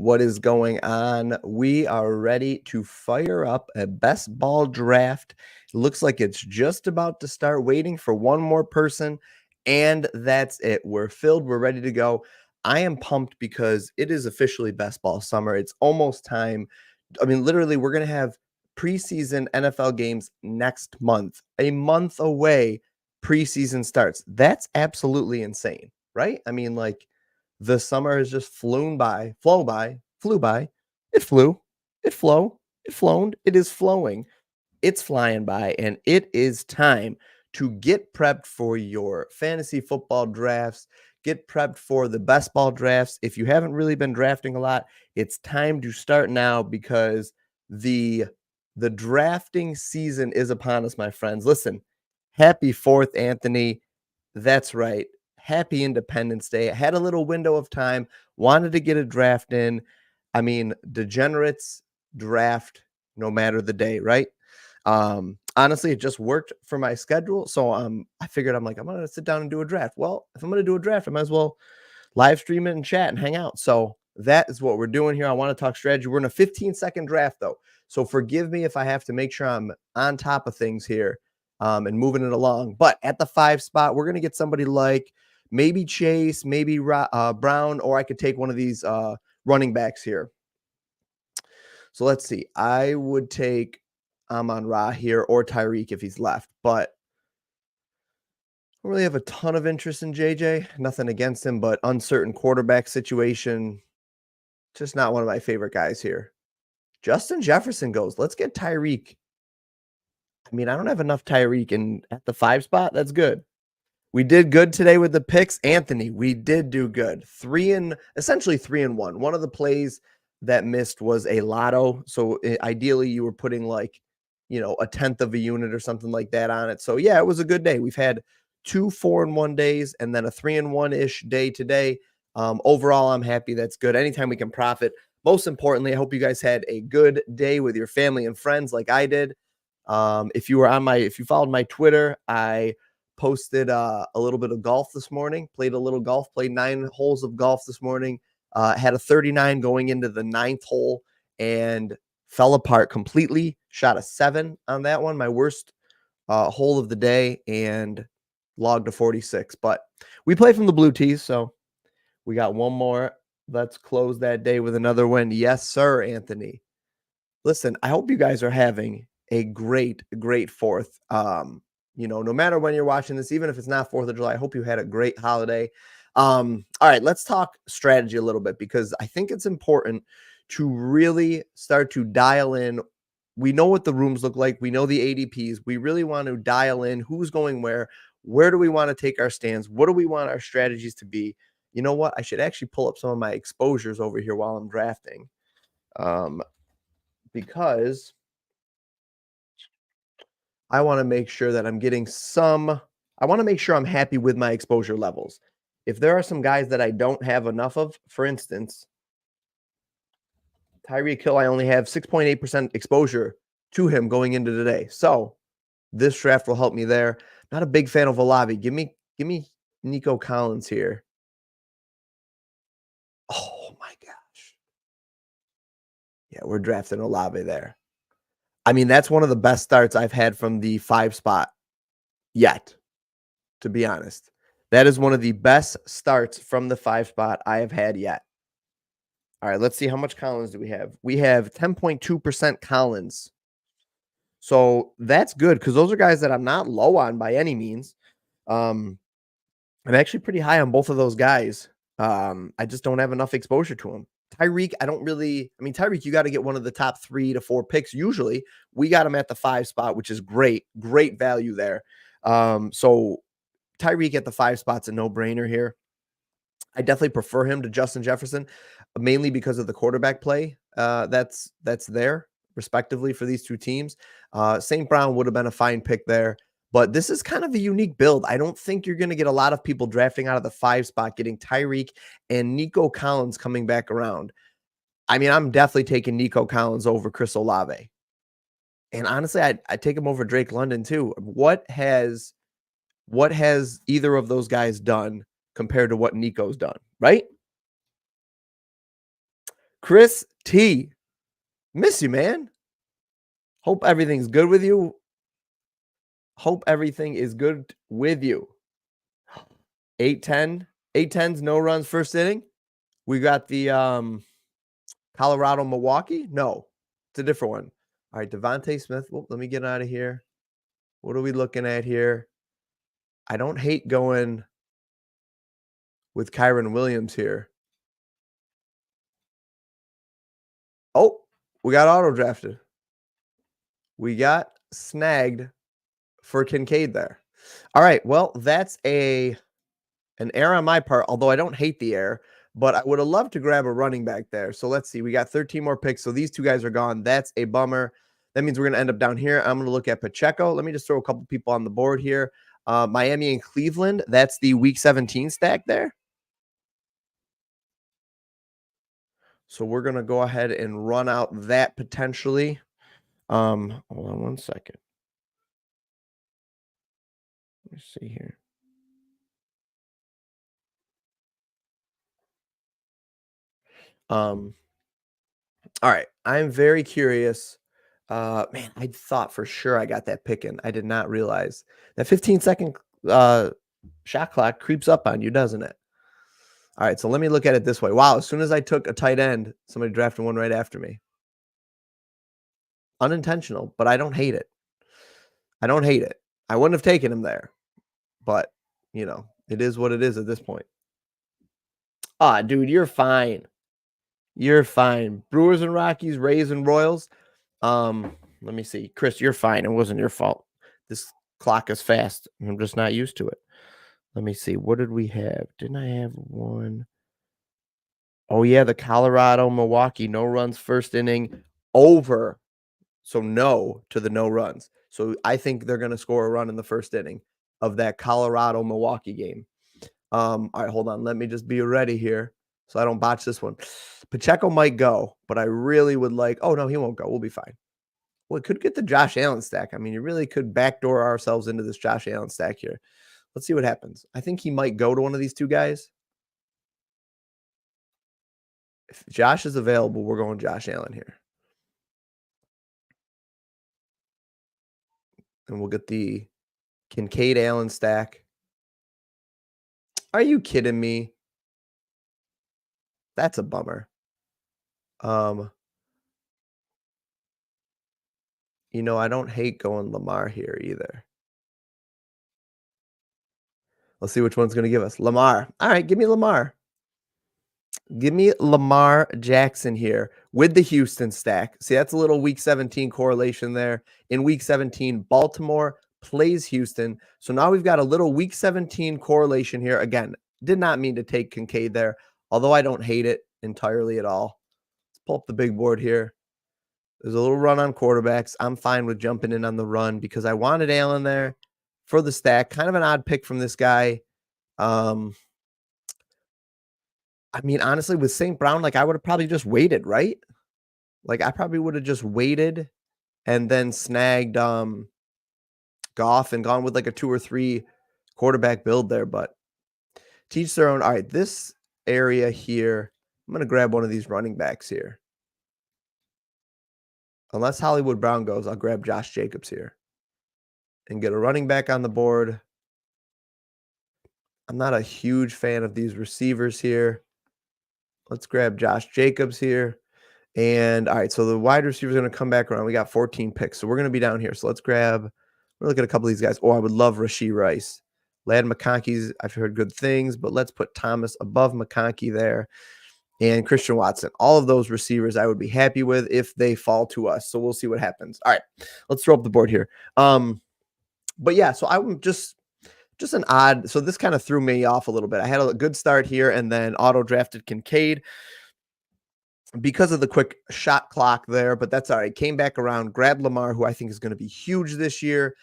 what is going on? We are ready to fire up a best ball draft. It looks like it's just about to start, waiting for one more person, and that's it. We're filled. We're ready to go. I am pumped because it is officially best ball summer. It's almost time. I mean, literally, we're going to have preseason NFL games next month, a month away. Preseason starts. That's absolutely insane, right? I mean, like, the summer has just flew by. It flew, it flown, it is flowing, it's flying by, and it is time to get prepped for your fantasy football drafts, get prepped for the best ball drafts. If you haven't really been drafting a lot, it's time to start now because the drafting season is upon us, my friends. Listen, happy 4th, Anthony. That's right. Happy Independence Day. I had a little window of time, wanted to get a draft in. I mean, degenerates draft no matter the day, right? Honestly, it just worked for my schedule. So I figured I'm going to sit down and do a draft. Well, if I'm going to do a draft, I might as well live stream it and chat and hang out. So that is what we're doing here. I want to talk strategy. We're in a 15-second draft, though. So forgive me if I have to make sure I'm on top of things here and moving it along. But at the 5 spot, we're going to get somebody like maybe Chase, maybe Brown, or I could take one of these running backs here. So let's see. I would take Amon-Ra here or Tyreek if he's left, but I don't really have a ton of interest in JJ. Nothing against him, but uncertain quarterback situation. Just not one of my favorite guys here. Justin Jefferson goes. Let's get Tyreek. I mean, I don't have enough Tyreek, and at the 5 spot, that's good. We did good today with the picks. Anthony, we did do good. Essentially 3-1. One of the plays that missed was a lotto. So ideally you were putting like, a 10th of a unit or something like that on it. So yeah, it was a good day. We've had 2 4-1 days and then a 3-1-ish day today. Overall, I'm happy. That's good. Anytime we can profit. Most importantly, I hope you guys had a good day with your family and friends like I did. If you followed my Twitter, I posted a little bit of golf this morning, played a little golf, played 9 holes of golf this morning, had a 39 going into the 9th hole and fell apart completely, shot a 7 on that one, my worst hole of the day, and logged a 46. But we play from the blue tees, so we got one more. Let's close that day with another win. Yes, sir, Anthony. Listen, I hope you guys are having a great 4th. No matter when you're watching this, even if it's not 4th of July, I hope you had a great holiday. All right, let's talk strategy a little bit because I think it's important to really start to dial in. We know what the rooms look like. We know the ADPs. We really want to dial in who's going where do we want to take our stands? What do we want our strategies to be? You know what? I should actually pull up some of my exposures over here while I'm drafting. Because I want to make sure that I'm getting I want to make sure I'm happy with my exposure levels. If there are some guys that I don't have enough of, for instance, Tyreek Hill, I only have 6.8% exposure to him going into today. So this draft will help me there. Not a big fan of Olave. Give me Nico Collins here. Oh my gosh. Yeah, we're drafting Olave there. I mean, that's one of the best starts I've had from the 5 spot yet, to be honest. That is one of the best starts from the 5 spot I have had yet. All right, let's see. How much Collins do we have? We have 10.2% Collins. So that's good because those are guys that I'm not low on by any means. I'm actually pretty high on both of those guys. I just don't have enough exposure to them. Tyreek, Tyreek, you got to get one of the top 3 to 4 picks. Usually we got him at the 5 spot, which is great value there. So Tyreek at the 5 spot's a no-brainer here. I definitely prefer him to Justin Jefferson, mainly because of the quarterback play that's there, respectively, for these 2 teams. St. Brown would have been a fine pick there. But this is kind of a unique build. I don't think you're going to get a lot of people drafting out of the 5 spot, getting Tyreek and Nico Collins coming back around. I mean, I'm definitely taking Nico Collins over Chris Olave. And honestly, I'd take him over Drake London too. What has either of those guys done compared to what Nico's done, right? Chris T. Miss you, man. Hope everything's good with you. Hope everything is good with you. 8-10. 8-10's no runs first inning. We got the Colorado Milwaukee. No, it's a different one. All right, Devontae Smith. Well, let me get out of here. What are we looking at here? I don't hate going with Kyron Williams here. Oh, we got auto drafted. We got snagged for Kincaid there. All right, well, that's an error on my part, although I don't hate the error, but I would have loved to grab a running back there. So let's see. We got 13 more picks, so these two guys are gone. That's a bummer. That means we're going to end up down here. I'm going to look at Pacheco. Let me just throw a couple people on the board here. Miami and Cleveland. That's the Week 17 stack there. So we're going to go ahead and run out that potentially. Hold on one second. Let me see here. All right. I'm very curious. Man, I thought for sure I got that pick in. I did not realize that 15-second shot clock creeps up on you, doesn't it? All right, so let me look at it this way. Wow, as soon as I took a tight end, somebody drafted one right after me. Unintentional, but I don't hate it. I don't hate it. I wouldn't have taken him there, but, it is what it is at this point. Ah, dude, you're fine. You're fine. Brewers and Rockies, Rays and Royals. Let me see. Chris, you're fine. It wasn't your fault. This clock is fast. I'm just not used to it. Let me see. What did we have? Didn't I have one? Oh, yeah, the Colorado, Milwaukee, no runs first inning over. So no to the no runs. So I think they're going to score a run in the first inning of that Colorado, Milwaukee game. All right, hold on. Let me just be ready here so I don't botch this one. Pacheco might go, but I really would like, oh, no, he won't go. We'll be fine. Well, it could get the Josh Allen stack. I mean, you really could backdoor ourselves into this Josh Allen stack here. Let's see what happens. I think he might go to one of these two guys. If Josh is available, we're going Josh Allen here. And we'll get the Kincaid Allen stack. Are you kidding me? That's a bummer. I don't hate going Lamar here either. Let's see which one's going to give us. Lamar. All right, give me Lamar. Give me Lamar Jackson here with the Houston stack. See, that's a little Week 17 correlation there. In Week 17, Baltimore plays Houston. So now we've got a little Week 17 correlation here. Again, did not mean to take Kincaid there, although I don't hate it entirely at all. Let's pull up the big board here. There's a little run on quarterbacks. I'm fine with jumping in on the run because I wanted Allen there for the stack. Kind of an odd pick from this guy. I mean, honestly, with St. Brown, I would have probably just waited, right? I probably would have just waited and then snagged Goff and gone with a 2 or 3 quarterback build there. But teach their own. All right, this area here, I'm going to grab one of these running backs here. Unless Hollywood Brown goes, I'll grab Josh Jacobs here and get a running back on the board. I'm not a huge fan of these receivers here. Let's grab Josh Jacobs here. And all right, so the wide receiver is going to come back around. We got 14 picks, so we're going to be down here. So let's look at a couple of these guys. Oh, I would love Rashee Rice. Lad McConkey's, I've heard good things, but let's put Thomas above McConkey there. And Christian Watson. All of those receivers I would be happy with if they fall to us. So we'll see what happens. All right, let's throw up the board here. But yeah, so I'm just an odd. So this kind of threw me off a little bit. I had a good start here and then auto drafted Kincaid because of the quick shot clock there, but that's all right. Came back around, grabbed Lamar, who I think is going to be huge this year.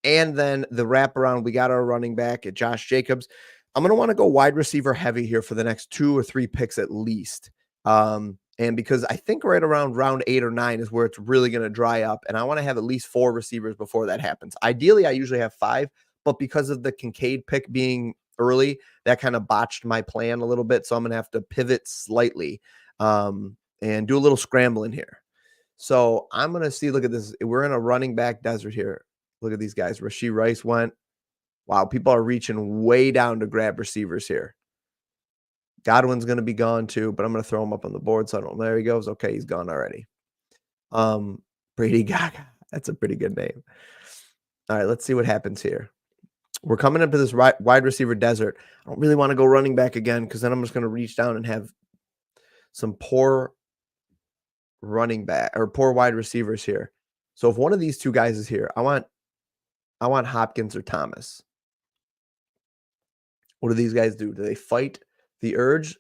And then the wraparound, we got our running back at Josh Jacobs. I'm going to want to go wide receiver heavy here for the next 2 or 3 picks at least. And because I think right around round 8 or 9 is where it's really going to dry up. And I want to have at least 4 receivers before that happens. Ideally, I usually have 5, but because of the Kincaid pick being early, that kind of botched my plan a little bit. So I'm going to have to pivot slightly. and do a little scrambling here. So I'm going to see, look at this. We're in a running back desert here. Look at these guys. Rashee Rice went. Wow, people are reaching way down to grab receivers here. Godwin's going to be gone too, but I'm going to throw him up on the board. So I don't, there he goes. Okay, he's gone already. Brady Gaga. That's a pretty good name. All right, let's see what happens here. We're coming up to this wide receiver desert. I don't really want to go running back again because then I'm just going to reach down and have some poor running back or poor wide receivers here. So if one of these two guys is here, I want Hopkins or Thomas. What do these guys do? Do they fight the urge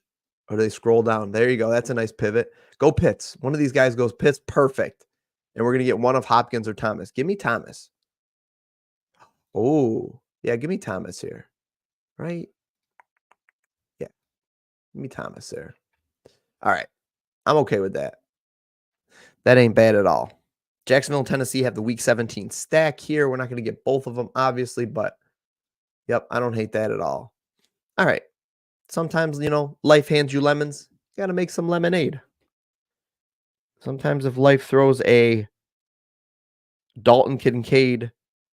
or do they scroll down? There you go. That's a nice pivot. Go Pitts. One of these guys goes Pitts. Perfect. And we're going to get one of Hopkins or Thomas. Give me Thomas. Oh, yeah. Give me Thomas here. Right? Yeah. Give me Thomas there. All right. I'm okay with that. That ain't bad at all. Jacksonville, Tennessee have the Week 17 stack here. We're not going to get both of them, obviously, but yep, I don't hate that at all. All right. Sometimes, life hands you lemons. You got to make some lemonade. Sometimes if life throws a Dalton Kincaid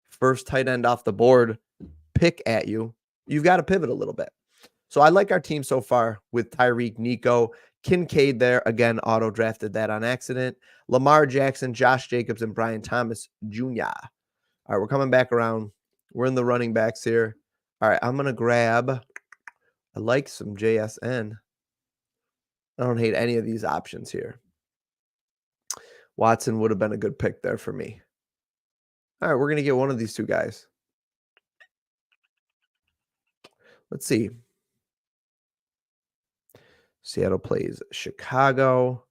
first tight end off the board pick at you, you've got to pivot a little bit. So I like our team so far with Tyreek, Nico, Kincaid there. Again, auto-drafted that on accident. Lamar Jackson, Josh Jacobs, and Brian Thomas Jr. All right, we're coming back around. We're in the running backs here. All right, I'm going to grab, I like some JSN. I don't hate any of these options here. Watson would have been a good pick there for me. All right, we're going to get one of these two guys. Let's see. Seattle plays Chicago.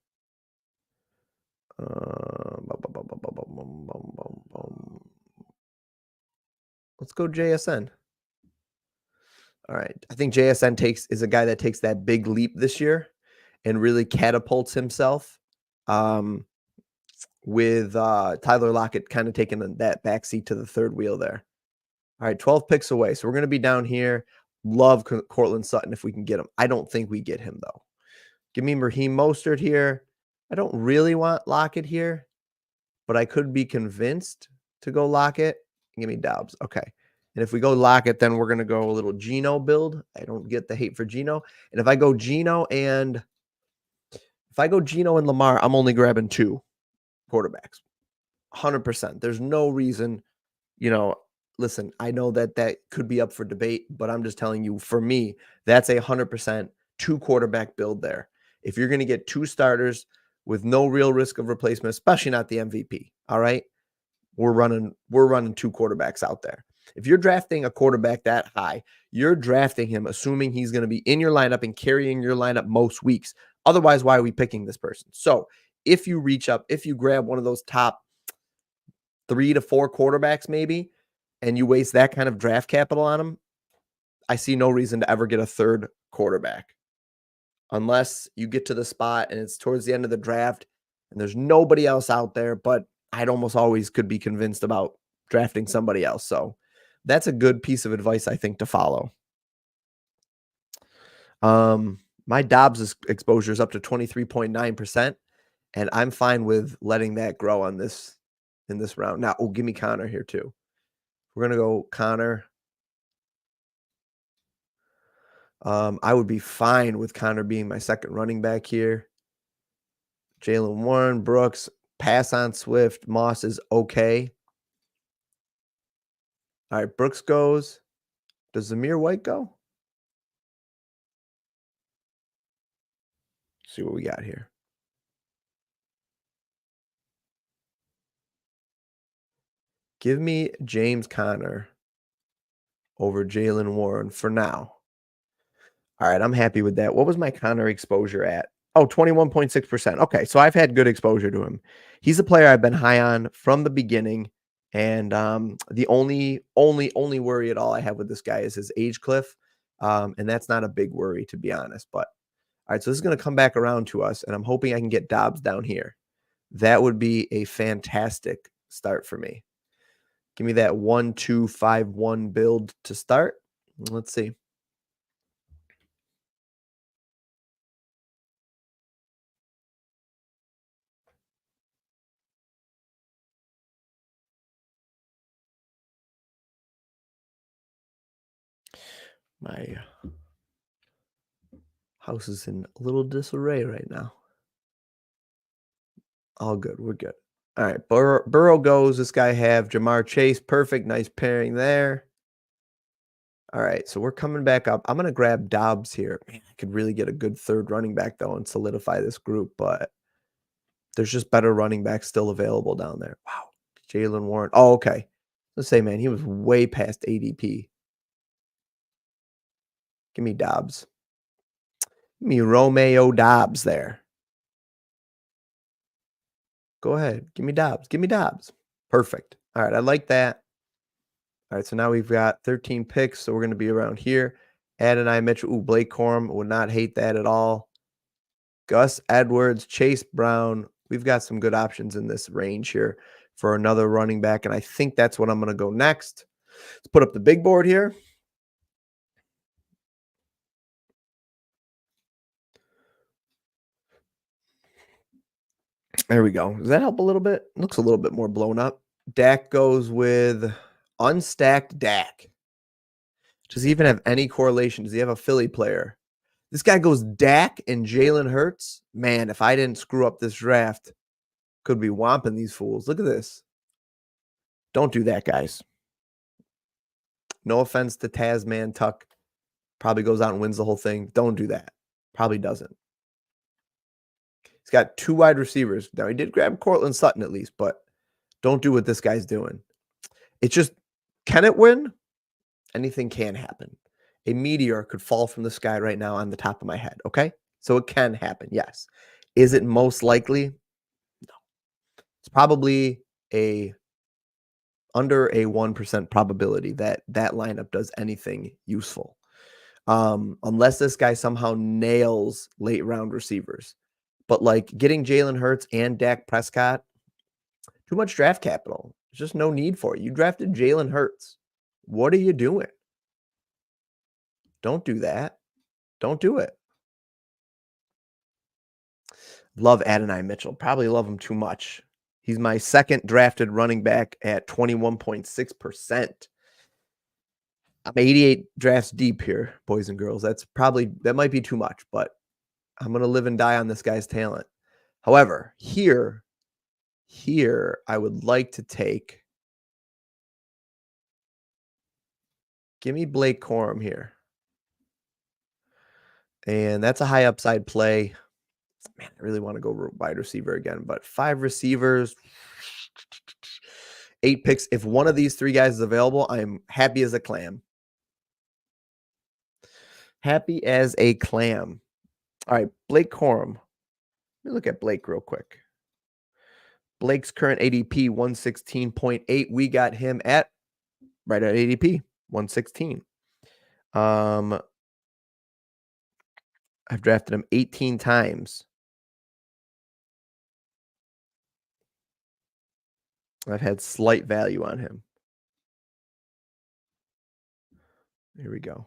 Let's go JSN. All right. I think JSN is a guy that takes that big leap this year and really catapults himself with Tyler Lockett kind of taking that backseat to the third wheel there. All right, 12 picks away. So we're going to be down here. Love Cortland Sutton if we can get him. I don't think we get him, though. Give me Raheem Mostert here. I don't really want Lockett here, but I could be convinced to go Lockett. Give me Dobbs. Okay. And if we go Lockett, then we're going to go a little Geno build. I don't get the hate for Geno. And if I go Geno and Lamar, I'm only grabbing two quarterbacks. 100%. There's no reason, listen, I know that could be up for debate, but I'm just telling you, for me, that's a 100% two quarterback build there. If you're going to get two starters with no real risk of replacement, especially not the MVP, all right, we're running two quarterbacks out there. If you're drafting a quarterback that high, you're drafting him assuming he's going to be in your lineup and carrying your lineup most weeks. Otherwise, why are we picking this person? So if you grab one of those top 3 to 4 quarterbacks maybe, and you waste that kind of draft capital on them, I see no reason to ever get a third quarterback. Unless you get to the spot and it's towards the end of the draft and there's nobody else out there, but I'd almost always could be convinced about drafting somebody else. So that's a good piece of advice, I think, to follow. My Dobbs exposure is up to 23.9%, and I'm fine with letting that grow in this round. Now, give me Connor here too. We're going to go Connor. I would be fine with Connor being my second running back here. Jalen Warren, Brooks, pass on Swift. Moss is okay. All right, Brooks goes. Does Zamir White go? Let's see what we got here. Give me James Conner over Jalen Warren for now. All right, I'm happy with that. What was my Conner exposure at? Oh, 21.6%. Okay, so I've had good exposure to him. He's a player I've been high on from the beginning, and the only worry at all I have with this guy is his age cliff, and that's not a big worry, to be honest. But all right, so this is going to come back around to us, and I'm hoping I can get Dobbs down here. That would be a fantastic start for me. Give me that 1-2-5-1 build to start. Let's see. My house is in a little disarray right now. All good. We're good. All right. Burrow goes. This guy have Jamar Chase. Perfect. Nice pairing there. All right. So we're coming back up. I'm going to grab Dobbs here. Man, I could really get a good third running back, though, and solidify this group. But there's just better running backs still available down there. Wow. Jalen Warren. Oh, okay. Let's say, man, he was way past ADP. Give me Dobbs. Give me Romeo Dobbs there. Go ahead. Give me Dobbs. Give me Dobbs. Perfect. All right. I like that. All right. So now we've got 13 picks. So we're going to be around here. Adonai Mitchell. Ooh, Blake Corum. Would not hate that at all. Gus Edwards, Chase Brown. We've got some good options in this range here for another running back. And I think that's what I'm going to go next. Let's put up the big board here. There we go. Does that help a little bit? Looks a little bit more blown up. Dak goes with unstacked Dak. Does he even have any correlation? Does he have a Philly player? This guy goes Dak and Jalen Hurts. Man, if I didn't screw up this draft, could be whomping these fools. Look at this. Don't do that, guys. No offense to Tasman Tuck. Probably goes out and wins the whole thing. Don't do that. Probably doesn't. He's got 2 wide receivers. Now, he did grab Cortland Sutton at least, but don't do what this guy's doing. It's just, can it win? Anything can happen. A meteor could fall from the sky right now on the top of my head, okay? So it can happen, yes. Is it most likely? No. It's probably under a 1% probability that that lineup does anything useful. Unless this guy somehow nails late round receivers. But like getting Jalen Hurts and Dak Prescott, too much draft capital. There's just no need for it. You drafted Jalen Hurts. What are you doing? Don't do that. Don't do it. Love Adonai Mitchell. Probably love him too much. He's my second drafted running back at 21.6%. I'm 88 drafts deep here, boys and girls. That might be too much, but I'm going to live and die on this guy's talent. However, here I would like to take, give me Blake Corum here. And that's a high upside play. Man, I really want to go wide receiver again, but 5 receivers, 8 picks. If one of these 3 guys is available, I'm happy as a clam. Happy as a clam. All right, Blake Corum. Let me look at Blake real quick. Blake's current ADP, 116.8. We got him at right at ADP, 116. I've drafted him 18 times. I've had slight value on him. Here we go.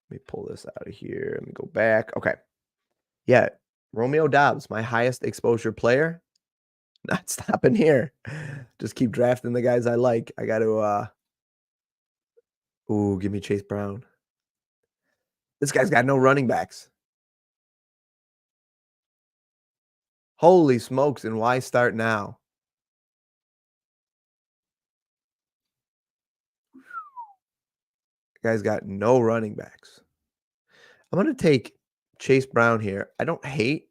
Let me pull this out of here. Let me go back. Okay. Yeah. Romeo Dobbs, my highest exposure player. Not stopping here. Just keep drafting the guys I like. I got to, give me Chase Brown. This guy's got no running backs. Holy smokes. And why start now? The guy's got no running backs. I'm going to take Chase Brown here. I don't hate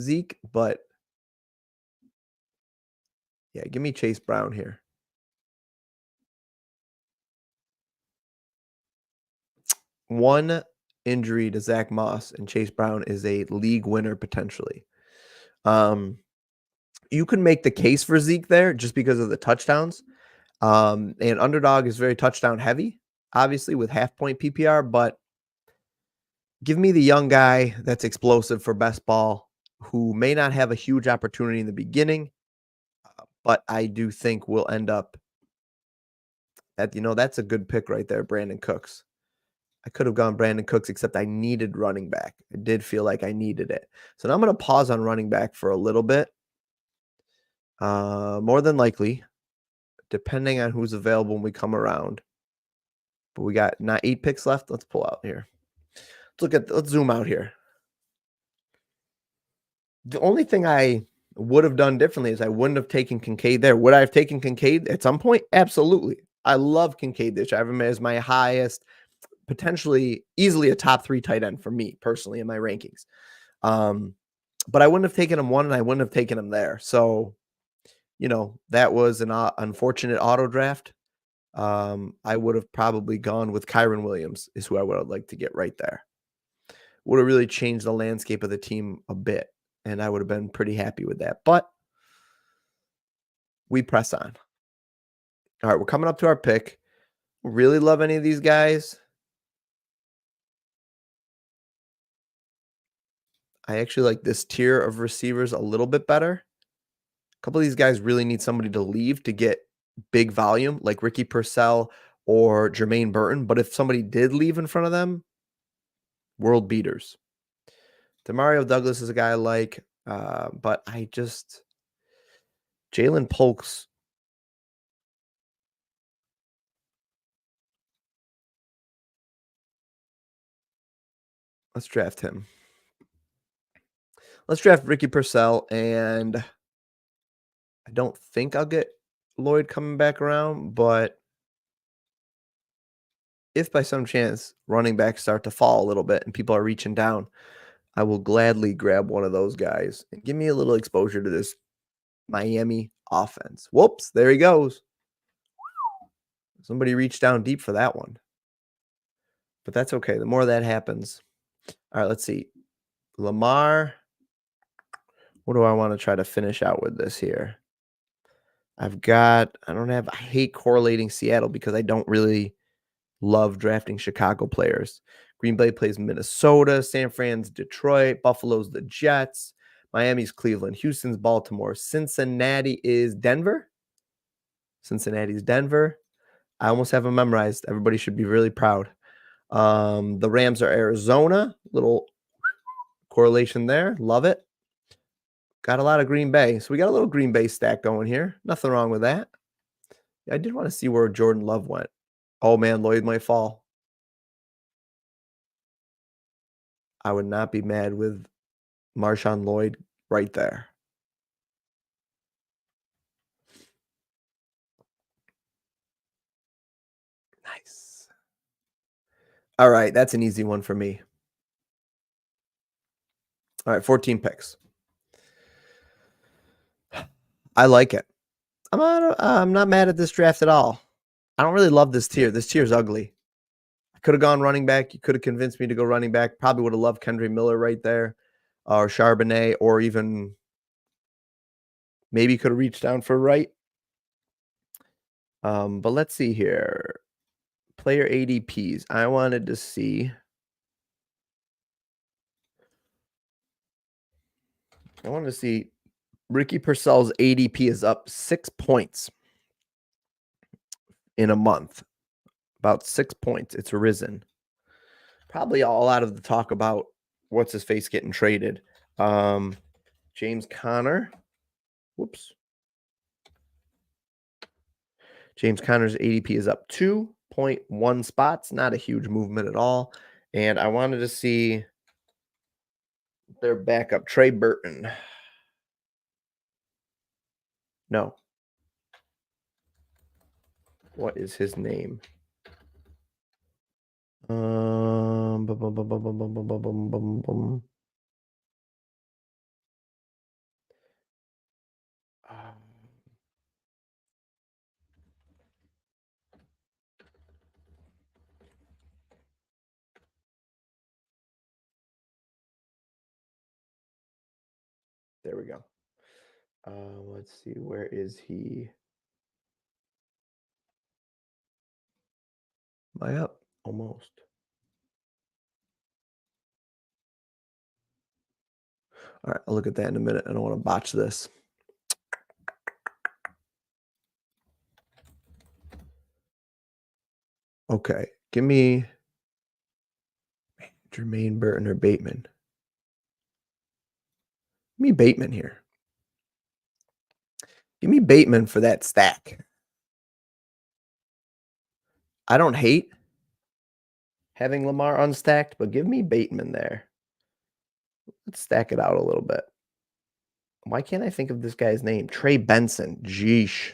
Zeke, but yeah, give me Chase Brown here. One injury to Zach Moss and Chase Brown is a league winner potentially. You can make the case for Zeke there just because of the touchdowns. And Underdog is very touchdown heavy, obviously with half point PPR, but give me the young guy that's explosive for best ball who may not have a huge opportunity in the beginning, but I do think will end up that's a good pick right there, Brandon Cooks. I could have gone Brandon Cooks, except I needed running back. I did feel like I needed it. So now I'm going to pause on running back for a little bit. More than likely, depending on who's available when we come around. but we got not 8 picks left. Let's pull out here. Let's zoom out here. The only thing I would have done differently is I wouldn't have taken Kincaid there. Would I have taken Kincaid at some point? Absolutely. I love Kincaid this year. I have him as my highest, potentially easily a top 3 tight end for me personally in my rankings. But I wouldn't have taken him 1 and I wouldn't have taken him there. So, that was an unfortunate auto draft. I would have probably gone with Kyron Williams is who I would have liked to get right there. Would have really changed the landscape of the team a bit, and I would have been pretty happy with that. But we press on. All right, we're coming up to our pick. Really love any of these guys. I actually like this tier of receivers a little bit better. A couple of these guys really need somebody to leave to get big volume, like Ricky Purcell or Jermaine Burton. But if somebody did leave in front of them, world beaters. Demario Douglas is a guy I like, but Jalen Polks. Let's draft him. Let's draft Ricky Purcell, and I don't think I'll get Lloyd coming back around, but if by some chance running backs start to fall a little bit and people are reaching down, I will gladly grab one of those guys and give me a little exposure to this Miami offense. Whoops, there he goes. Somebody reached down deep for that one. But that's okay. The more that happens. All right, let's see. Lamar. What do I want to try to finish out with this here? I hate correlating Seattle because I don't really love drafting Chicago players. Green Bay plays Minnesota, San Fran's Detroit, Buffalo's the Jets, Miami's Cleveland, Houston's Baltimore, Cincinnati is Denver. Cincinnati's Denver. I almost have them memorized. Everybody should be really proud. The Rams are Arizona. Little correlation there. Love it. Got a lot of Green Bay. So we got a little Green Bay stack going here. Nothing wrong with that. I did want to see where Jordan Love went. Oh, man, Lloyd might fall. I would not be mad with Marshawn Lloyd right there. Nice. All right, that's an easy one for me. All right, 14 picks. I like it. I'm not mad at this draft at all. I don't really love this tier. This tier is ugly. I could have gone running back. You could have convinced me to go running back. Probably would have loved Kendry Miller right there, or Charbonnet, or even maybe could have reached down for right. But let's see here. Player ADPs. I wanted to see. Ricky Purcell's ADP is up 6 points in a month. About 6 points. It's risen. Probably all out of the talk about what's his face getting traded. James Conner. Whoops. James Conner's ADP is up 2.1 spots. Not a huge movement at all. And I wanted to see their backup, Trey Burton. No. What is his name? Bum, bum, bum, bum, bum, bum, bum, bum, bum, bum, bum. There we go. Let's see. Where is he? Am I up? Almost. All right. I'll look at that in a minute. I don't want to botch this. Okay. Give me Jermaine Burton or Bateman. Give me Bateman here. Give me Bateman for that stack. I don't hate having Lamar unstacked, but give me Bateman there. Let's stack it out a little bit. Why can't I think of this guy's name? Trey Benson. Jeesh.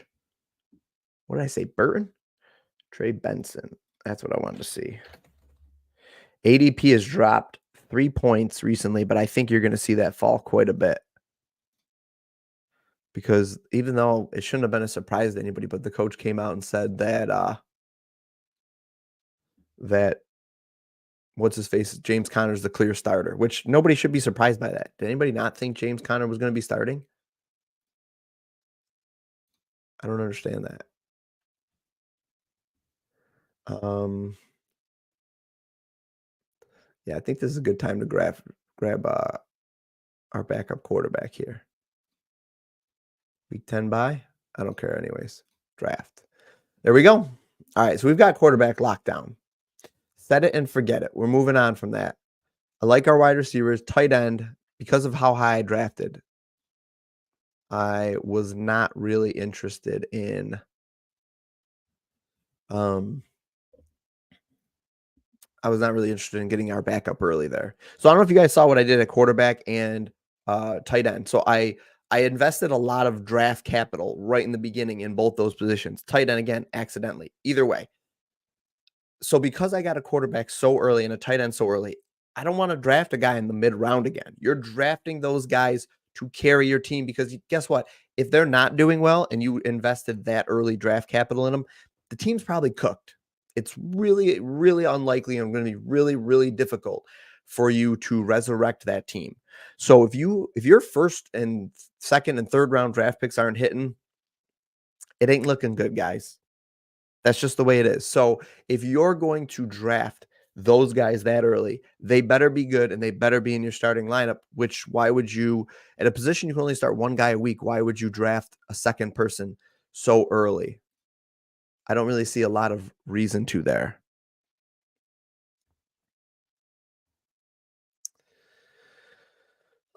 What did I say? Burton? Trey Benson. That's what I wanted to see. ADP has dropped 3 points recently, but I think you're going to see that fall quite a bit. Because even though it shouldn't have been a surprise to anybody, but the coach came out and said that that what's his face? James Conner's the clear starter, which nobody should be surprised by that. Did anybody not think James Conner was going to be starting? I don't understand that. Yeah, I think this is a good time to grab our backup quarterback here. Week 10 bye? I don't care anyways. Draft. There we go. All right, so we've got quarterback lockdown. Set it and forget it. We're moving on from that. I like our wide receivers. Tight end, because of how high I drafted, I was not really interested in getting our backup early there. So I don't know if you guys saw what I did at quarterback and tight end. So I invested a lot of draft capital right in the beginning in both those positions. Tight end, again, accidentally. Either way. So because I got a quarterback so early and a tight end so early, I don't want to draft a guy in the mid round again. You're drafting those guys to carry your team because guess what? If they're not doing well and you invested that early draft capital in them, the team's probably cooked. It's really, really unlikely and going to be really, really difficult for you to resurrect that team. So if your first and second and third round draft picks aren't hitting, it ain't looking good, guys. That's just the way it is. So if you're going to draft those guys that early, they better be good and they better be in your starting lineup, which why would you, at a position you can only start one guy a week, why would you draft a second person so early? I don't really see a lot of reason to there.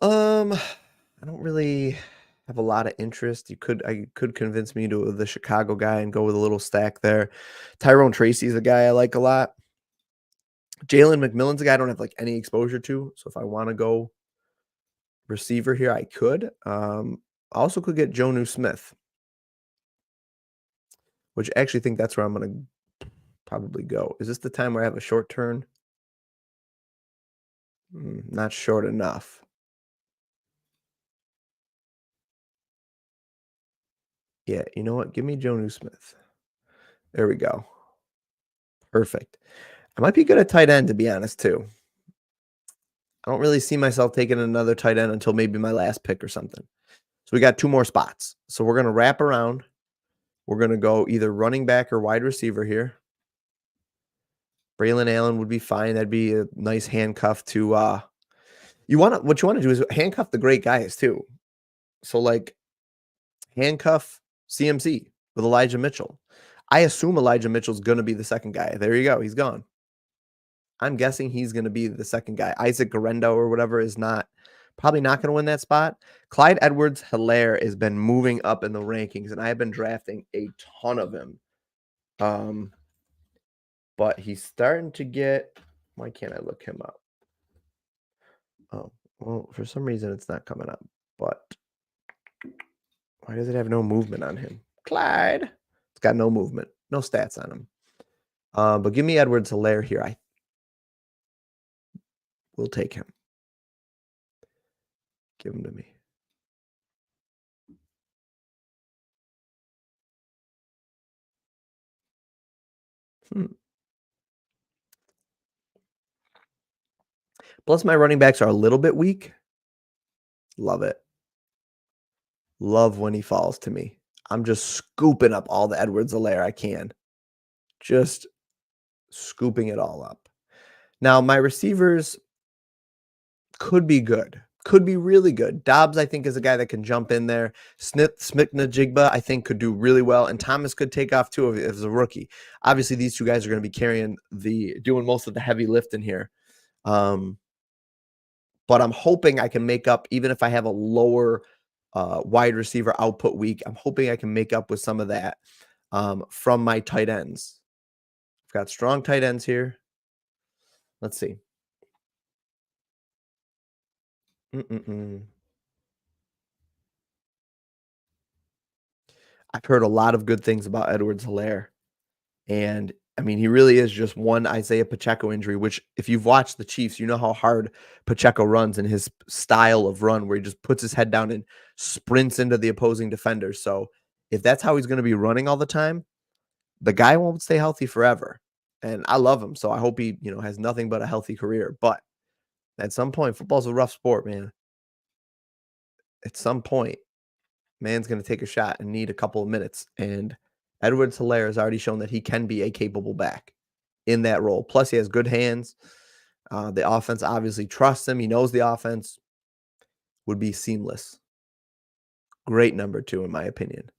I don't really have a lot of interest. I could convince me to the Chicago guy and go with a little stack there. Tyrone Tracy's a guy I like a lot. Jalen McMillan's a guy I don't have like any exposure to. So if I want to go receiver here, I could. I also could get Jonnu Smith, which I actually think that's where I'm going to probably go. Is this the time where I have a short turn? Not short enough. Yeah, you know what? Give me Jonnu Smith. There we go. Perfect. I might be good at tight end, to be honest, too. I don't really see myself taking another tight end until maybe my last pick or something. So we got 2 more spots. So we're going to wrap around. We're going to go either running back or wide receiver here. Braylon Allen would be fine. That'd be a nice handcuff to what you want to do is handcuff the great guys too. So like handcuff CMC with Elijah Mitchell. I assume Elijah Mitchell's going to be the second guy. There you go. He's gone. I'm guessing he's going to be the second guy. Isaac Garendo or whatever is probably not going to win that spot. Clyde Edwards-Helaire has been moving up in the rankings, and I have been drafting a ton of him. But he's starting to get. Why can't I look him up? Oh, well, for some reason it's not coming up. But why does it have no movement on him? Clyde. It's got no movement, no stats on him. But give me Edwards-Helaire here. I will take him. Give him to me. Plus, my running backs are a little bit weak. Love it. Love when he falls to me. I'm just scooping up all the Edwards-Helaire I can. Just scooping it all up. Now, my receivers could be good. Could be really good. Dobbs, I think, is a guy that can jump in there. Smith-Njigba, I think, could do really well. And Thomas could take off, too, as a rookie. Obviously, these 2 guys are going to be doing most of the heavy lifting here. But I'm hoping I can make up, even if I have a lower wide receiver output week, I'm hoping I can make up with some of that from my tight ends. I've got strong tight ends here. Let's see. Mm-mm-mm. I've heard a lot of good things about Edwards Hilaire. And I mean, he really is just one Isaiah Pacheco injury, which if you've watched the Chiefs, you know how hard Pacheco runs and his style of run where he just puts his head down and sprints into the opposing defender. So if that's how he's going to be running all the time, the guy won't stay healthy forever. And I love him. So I hope he, has nothing but a healthy career. But at some point, football's a rough sport, man. At some point, man's going to take a shot and need a couple of minutes. And Edwards Hilaire has already shown that he can be a capable back in that role. Plus, he has good hands. The offense obviously trusts him. He knows the offense would be seamless. Great number two, in my opinion.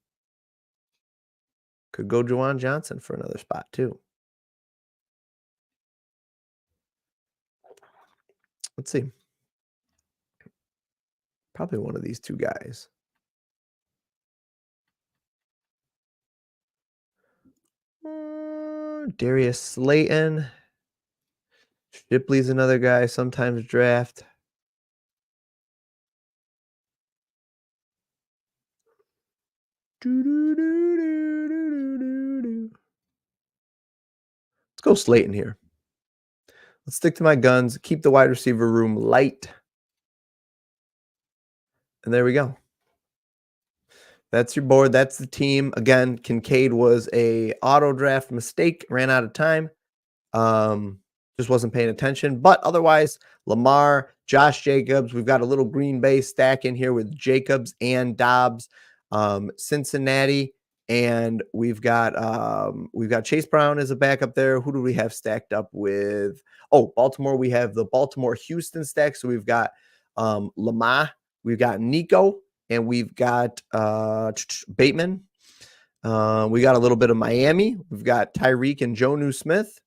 Could go Juwan Johnson for another spot, too. Let's see. Probably one of these two guys. Darius Slayton. Shipley's another guy sometimes draft. Let's go Slayton here. Let's stick to my guns. Keep the wide receiver room light. And there we go. That's your board. That's the team. Again, Kincaid was a auto draft mistake. Ran out of time. Just wasn't paying attention. But otherwise, Lamar, Josh Jacobs. We've got a little Green Bay stack in here with Jacobs and Dobbs. Cincinnati, and we've got Chase Brown as a backup there. Who do we have stacked up with? Oh, Baltimore. We have the Baltimore Houston stack. So we've got Lamar, we've got Nico, and we've got Bateman. We got a little bit of Miami. We've got Tyreek and Jonnu Smith.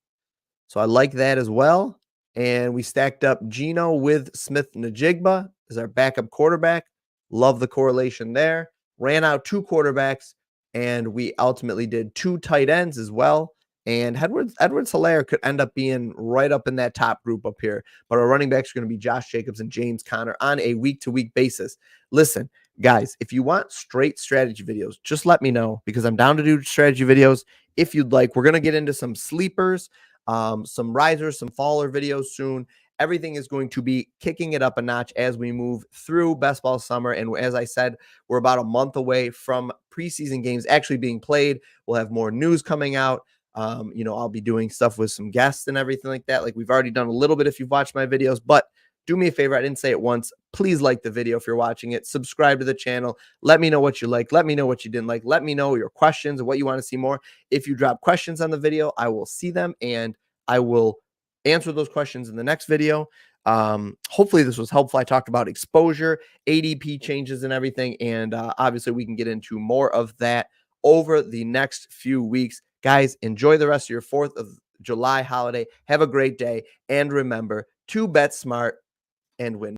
So I like that as well. And we stacked up Geno with Smith Najigba as our backup quarterback. Love the correlation there. Ran out two quarterbacks, and we ultimately did two tight ends as well. And Edwards Hilaire could end up being right up in that top group up here. But our running backs are going to be Josh Jacobs and James Conner on a week-to-week basis. Listen, guys, if you want straight strategy videos, just let me know because I'm down to do strategy videos if you'd like. We're going to get into some sleepers, some risers, some faller videos soon. Everything is going to be kicking it up a notch as we move through best ball summer. And as I said, we're about a month away from preseason games actually being played. We'll have more news coming out. I'll be doing stuff with some guests and everything like that. Like we've already done a little bit if you've watched my videos, but do me a favor. I didn't say it once. Please like the video if you're watching it. Subscribe to the channel. Let me know what you like. Let me know what you didn't like. Let me know your questions and what you want to see more. If you drop questions on the video, I will see them and I will answer those questions in the next video. Hopefully this was helpful. I talked about exposure, ADP changes and everything. And obviously we can get into more of that over the next few weeks. Guys, enjoy the rest of your 4th of July holiday. Have a great day. And remember to bet smart and win.